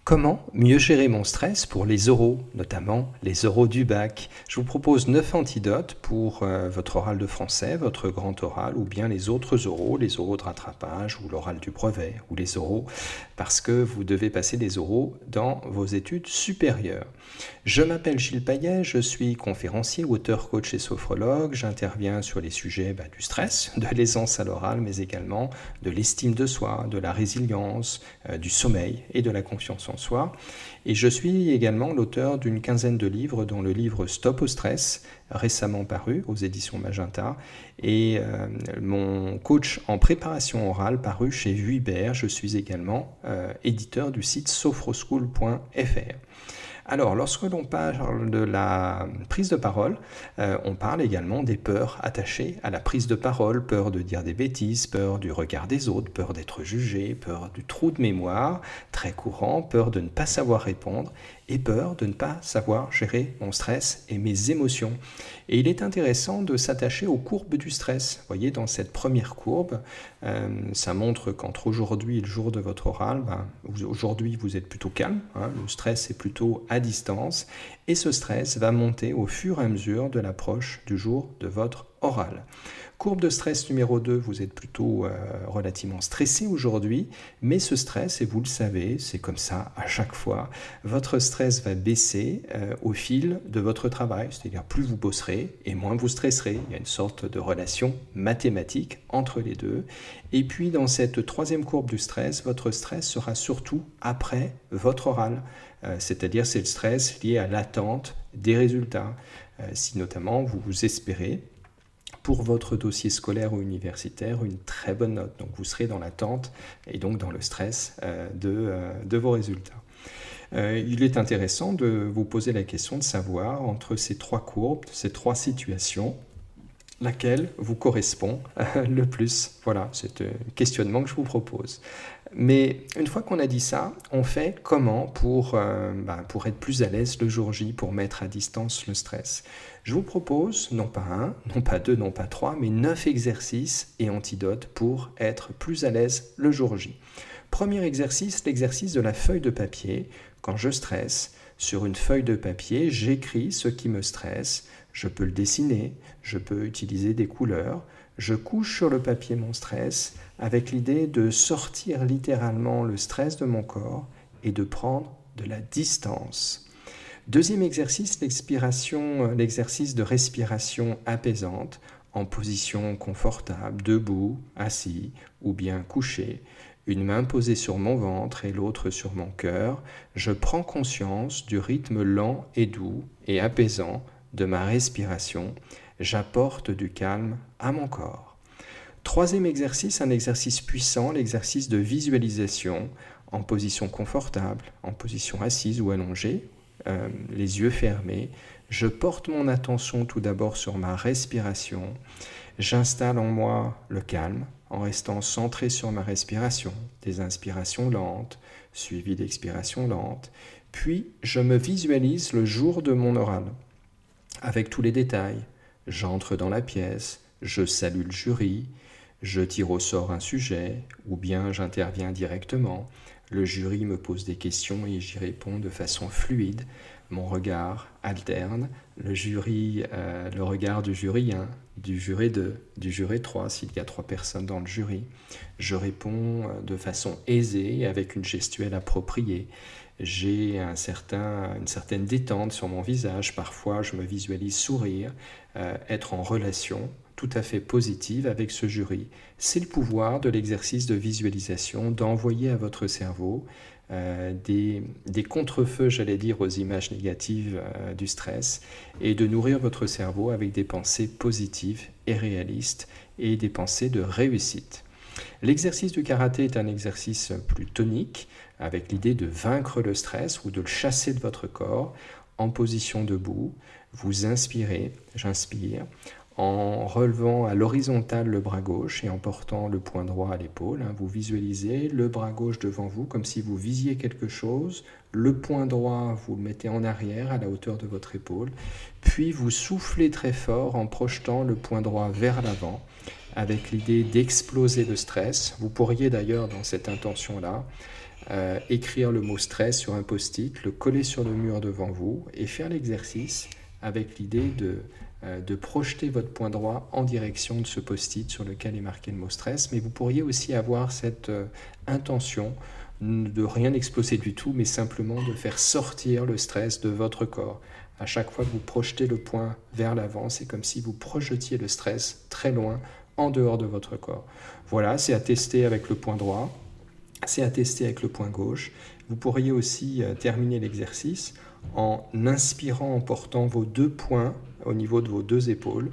Comment mieux gérer mon stress pour les oraux, notamment les oraux du bac? Je vous propose 9 antidotes pour votre oral de français, votre grand oral ou bien les autres oraux, les oraux de rattrapage ou l'oral du brevet ou les oraux, parce que vous devez passer des oraux dans vos études supérieures. Je m'appelle Gilles Payet, je suis conférencier, auteur, coach et sophrologue. J'interviens sur les sujets du stress, de l'aisance à l'oral, mais également de l'estime de soi, de la résilience, du sommeil et de la confiance en soi. Et je suis également l'auteur d'une quinzaine de livres, dont le livre Stop au stress, récemment paru aux éditions Magenta, et mon coach en préparation orale paru chez Vuibert. Je suis également éditeur du site sophroschool.fr. Alors, lorsque l'on parle de la prise de parole, on parle également des peurs attachées à la prise de parole, peur de dire des bêtises, peur du regard des autres, peur d'être jugé, peur du trou de mémoire, très courant, peur de ne pas savoir répondre et peur de ne pas savoir gérer mon stress et mes émotions. Et il est intéressant de s'attacher aux courbes du stress. Vous voyez, dans cette première courbe, ça montre qu'entre aujourd'hui et le jour de votre oral, aujourd'hui vous êtes plutôt calme, le stress est plutôt à distance, et ce stress va monter au fur et à mesure de l'approche du jour de votre oral. Courbe de stress numéro 2, vous êtes plutôt relativement stressé aujourd'hui, mais ce stress, et vous le savez, c'est comme ça à chaque fois, votre stress va baisser au fil de votre travail, c'est-à-dire plus vous bosserez et moins vous stresserez. Il y a une sorte de relation mathématique entre les deux. Et puis dans cette troisième courbe du stress, votre stress sera surtout après votre oral, c'est-à-dire c'est le stress lié à l'attente des résultats. Si notamment vous espérez pour votre dossier scolaire ou universitaire une très bonne note. Donc vous serez dans l'attente et donc dans le stress de vos résultats. Il est intéressant de vous poser la question de savoir entre ces trois courbes, ces trois situations, laquelle vous correspond le plus. Voilà, c'est un questionnement que je vous propose. Mais une fois qu'on a dit ça, on fait comment pour être plus à l'aise le jour J, pour mettre à distance le stress? Je vous propose, non pas un, non pas deux, non pas trois, mais 9 exercices et antidotes pour être plus à l'aise le jour J. Premier exercice, l'exercice de la feuille de papier. Quand je stresse, sur une feuille de papier, j'écris ce qui me stresse. Je peux le dessiner, je peux utiliser des couleurs. Je couche sur le papier mon stress avec l'idée de sortir littéralement le stress de mon corps et de prendre de la distance. Deuxième exercice, l'exercice de respiration apaisante en position confortable, debout, assis ou bien couché. Une main posée sur mon ventre et l'autre sur mon cœur. Je prends conscience du rythme lent et doux et apaisant de ma respiration. J'apporte du calme à mon corps. Troisième exercice, un exercice puissant, l'exercice de visualisation en position confortable, en position assise ou allongée, les yeux fermés. Je porte mon attention tout d'abord sur ma respiration. J'installe en moi le calme en restant centré sur ma respiration, des inspirations lentes, suivies d'expirations lentes. Puis, je me visualise le jour de mon oral, avec tous les détails. J'entre dans la pièce, je salue le jury, je tire au sort un sujet, ou bien j'interviens directement. Le jury me pose des questions et j'y réponds de façon fluide. Mon regard alterne, le regard du jury 1, du jury 2, du jury 3, s'il y a 3 personnes dans le jury. Je réponds de façon aisée, avec une gestuelle appropriée. J'ai une certaine détente sur mon visage. Parfois, je me visualise sourire, être en relation tout à fait positive avec ce jury. C'est le pouvoir de l'exercice de visualisation, d'envoyer à votre cerveau des contrefeux, j'allais dire, aux images négatives du stress et de nourrir votre cerveau avec des pensées positives et réalistes et des pensées de réussite. L'exercice du karaté est un exercice plus tonique, avec l'idée de vaincre le stress ou de le chasser de votre corps en position debout. Vous inspirez, j'inspire, en relevant à l'horizontale le bras gauche et en portant le poing droit à l'épaule. Vous visualisez le bras gauche devant vous comme si vous visiez quelque chose. Le poing droit, vous le mettez en arrière à la hauteur de votre épaule. Puis vous soufflez très fort en projetant le poing droit vers l'avant avec l'idée d'exploser le stress. Vous pourriez d'ailleurs, dans cette intention-là, écrire le mot stress sur un post-it, le coller sur le mur devant vous et faire l'exercice avec l'idée de projeter votre point droit en direction de ce post-it sur lequel est marqué le mot stress. Mais vous pourriez aussi avoir cette intention de rien exploser du tout, mais simplement de faire sortir le stress de votre corps. À chaque fois que vous projetez le poing vers l'avant, c'est comme si vous projetiez le stress très loin, en dehors de votre corps. Voilà, c'est à tester avec le poing droit. C'est à tester avec le poing gauche. Vous pourriez aussi terminer l'exercice en inspirant, en portant vos deux poings au niveau de vos deux épaules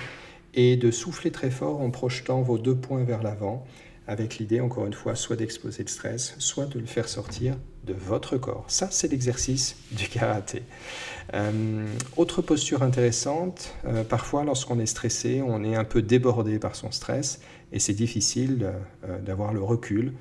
et de souffler très fort en projetant vos deux poings vers l'avant avec l'idée, encore une fois, soit d'exploser le stress, soit de le faire sortir de votre corps. Ça, c'est l'exercice du karaté. Autre posture intéressante, parfois lorsqu'on est stressé, on est un peu débordé par son stress et c'est difficile d'avoir le recul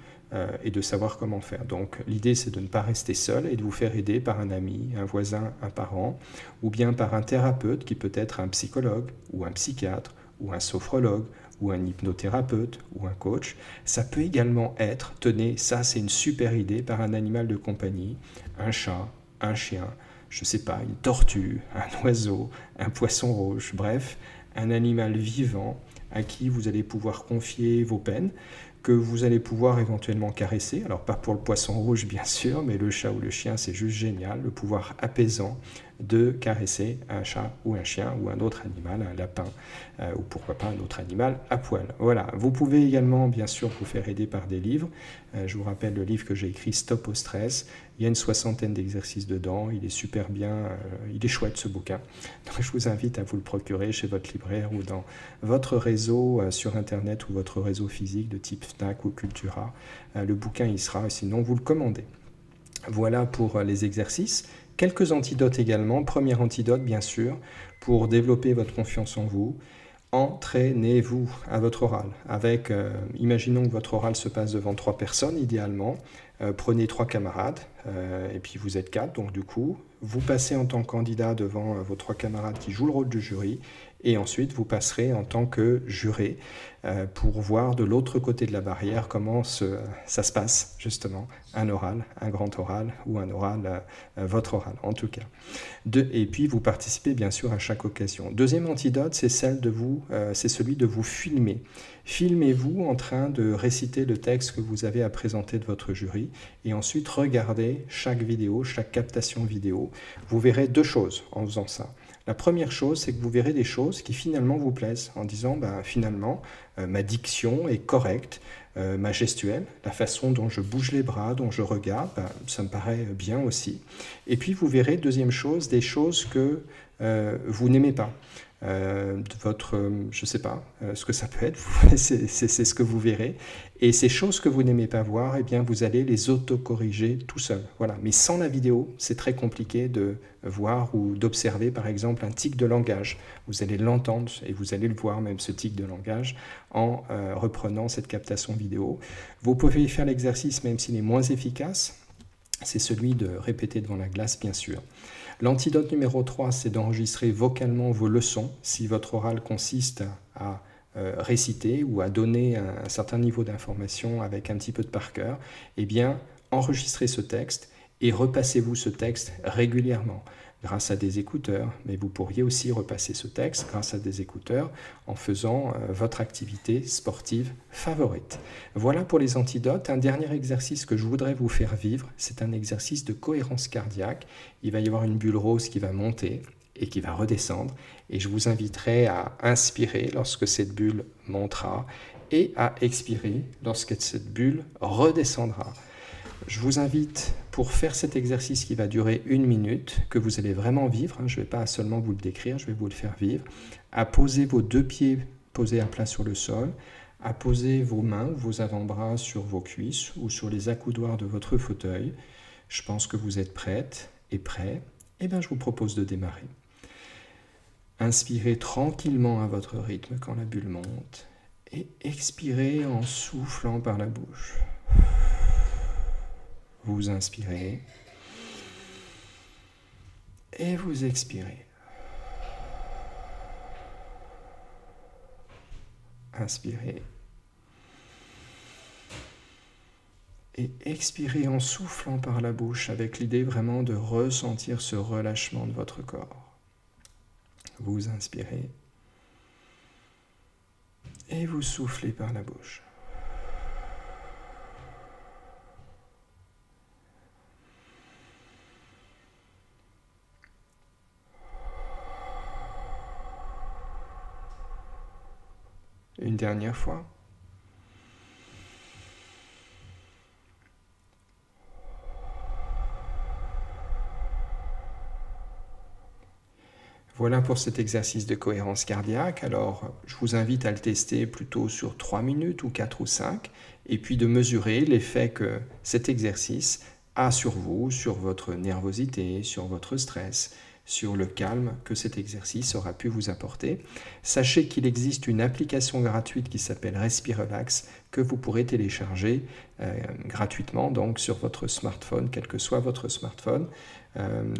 et de savoir comment faire. Donc l'idée c'est de ne pas rester seul et de vous faire aider par un ami, un voisin, un parent, ou bien par un thérapeute qui peut être un psychologue ou un psychiatre ou un sophrologue ou un hypnothérapeute ou un coach. Ça peut également être, tenez, ça c'est une super idée, par un animal de compagnie, un chat, un chien, je ne sais pas, une tortue, un oiseau, un poisson rouge, bref, un animal vivant à qui vous allez pouvoir confier vos peines, que vous allez pouvoir éventuellement caresser. Alors pas pour le poisson rouge bien sûr, mais le chat ou le chien, c'est juste génial, le pouvoir apaisant de caresser un chat ou un chien ou un autre animal, un lapin, ou pourquoi pas un autre animal à poil. Voilà, vous pouvez également bien sûr vous faire aider par des livres. Je vous rappelle le livre que j'ai écrit, Stop au stress. Il y a une 60aine d'exercices dedans, il est super bien, il est chouette ce bouquin. Donc je vous invite à vous le procurer chez votre libraire ou dans votre réseau sur internet ou votre réseau physique de type Fnac ou Cultura. Le bouquin y sera, sinon vous le commandez. Voilà pour les exercices. Quelques antidotes également. Premier antidote, bien sûr, pour développer votre confiance en vous. Entraînez-vous à votre oral. Imaginons que votre oral se passe devant 3 personnes, idéalement. Prenez 3 camarades, et puis vous êtes 4, donc du coup, vous passez en tant que candidat devant vos 3 camarades qui jouent le rôle du jury, et ensuite vous passerez en tant que juré pour voir de l'autre côté de la barrière comment ça se passe, justement, un oral, un grand oral, ou un oral, votre oral, en tout cas. Et puis vous participez bien sûr à chaque occasion. Deuxième antidote, c'est celui de vous filmer. Filmez-vous en train de réciter le texte que vous avez à présenter de votre jury et ensuite regardez chaque vidéo, chaque captation vidéo. Vous verrez 2 choses en faisant ça. La première chose, c'est que vous verrez des choses qui finalement vous plaisent en disant finalement ma diction est correcte, ma gestuelle, la façon dont je bouge les bras, dont je regarde, ça me paraît bien aussi. Et puis vous verrez, deuxième chose, des choses que vous n'aimez pas. Je ne sais pas ce que ça peut être, c'est ce que vous verrez. Et ces choses que vous n'aimez pas voir, eh bien, vous allez les autocorriger tout seul. Voilà. Mais sans la vidéo, c'est très compliqué de voir ou d'observer, par exemple, un tic de langage. Vous allez l'entendre et vous allez le voir, même ce tic de langage, en reprenant cette captation vidéo. Vous pouvez faire l'exercice, même s'il est moins efficace. C'est celui de répéter devant la glace, bien sûr. L'antidote numéro 3, c'est d'enregistrer vocalement vos leçons. Si votre oral consiste à réciter ou à donner un certain niveau d'information avec un petit peu de par cœur, eh bien, enregistrez ce texte et repassez-vous ce texte régulièrement grâce à des écouteurs, mais vous pourriez aussi repasser ce texte grâce à des écouteurs en faisant votre activité sportive favorite. Voilà pour les antidotes. Un dernier exercice que je voudrais vous faire vivre, c'est un exercice de cohérence cardiaque. Il va y avoir une bulle rose qui va monter et qui va redescendre, et je vous inviterai à inspirer lorsque cette bulle montera et à expirer lorsque cette bulle redescendra. Je vous invite, pour faire cet exercice qui va durer 1 minute, que vous allez vraiment vivre, je ne vais pas seulement vous le décrire, je vais vous le faire vivre, à poser vos 2 pieds posés à plat sur le sol, à poser vos mains ou vos avant-bras sur vos cuisses ou sur les accoudoirs de votre fauteuil. Je pense que vous êtes prête et prêt. Eh bien, je vous propose de démarrer. Inspirez tranquillement à votre rythme quand la bulle monte et expirez en soufflant par la bouche. Vous inspirez et vous expirez. Inspirez Et expirez en soufflant par la bouche avec l'idée vraiment de ressentir ce relâchement de votre corps. Vous inspirez et vous soufflez par la bouche. Une dernière fois. Voilà pour cet exercice de cohérence cardiaque. Alors, je vous invite à le tester plutôt sur 3 minutes ou 4 ou 5, et puis de mesurer l'effet que cet exercice a sur vous, sur votre nervosité, sur votre stress, sur le calme que cet exercice aura pu vous apporter. Sachez qu'il existe une application gratuite qui s'appelle Respirelax que vous pourrez télécharger gratuitement donc sur votre smartphone, quel que soit votre smartphone.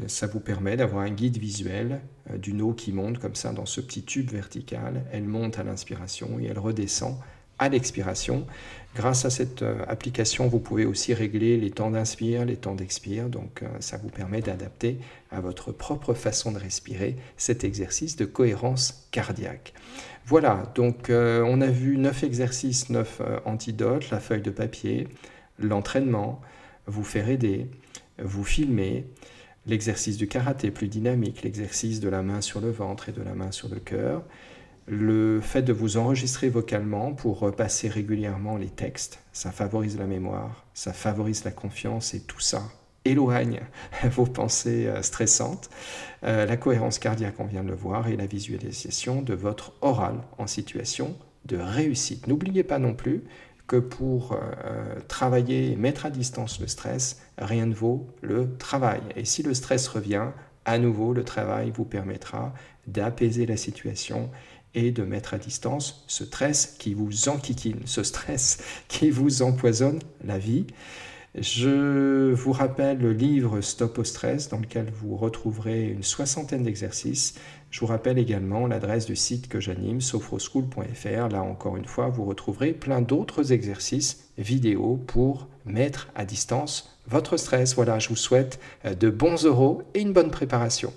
Ça vous permet d'avoir un guide visuel d'une eau qui monte comme ça dans ce petit tube vertical. Elle monte à l'inspiration et elle redescend à l'expiration. Grâce à cette application, vous pouvez aussi régler les temps d'inspire, les temps d'expire. Donc ça vous permet d'adapter à votre propre façon de respirer cet exercice de cohérence cardiaque. Voilà, donc on a vu 9 exercices, 9 antidotes, la feuille de papier, l'entraînement, vous faire aider, vous filmer, l'exercice du karaté plus dynamique, l'exercice de la main sur le ventre et de la main sur le cœur, le fait de vous enregistrer vocalement pour repasser régulièrement les textes, ça favorise la mémoire, ça favorise la confiance et tout ça éloigne vos pensées stressantes. La cohérence cardiaque, on vient de le voir, et la visualisation de votre oral en situation de réussite. N'oubliez pas non plus que pour travailler et mettre à distance le stress, rien ne vaut le travail. Et si le stress revient, à nouveau, le travail vous permettra d'apaiser la situation et de mettre à distance ce stress qui vous enquiquine, ce stress qui vous empoisonne la vie. Je vous rappelle le livre Stop au stress dans lequel vous retrouverez une 60aine d'exercices. Je vous rappelle également l'adresse du site que j'anime, sophroschool.fr. Là encore une fois, vous retrouverez plein d'autres exercices vidéo pour mettre à distance votre stress. Voilà, je vous souhaite de bons euros et une bonne préparation.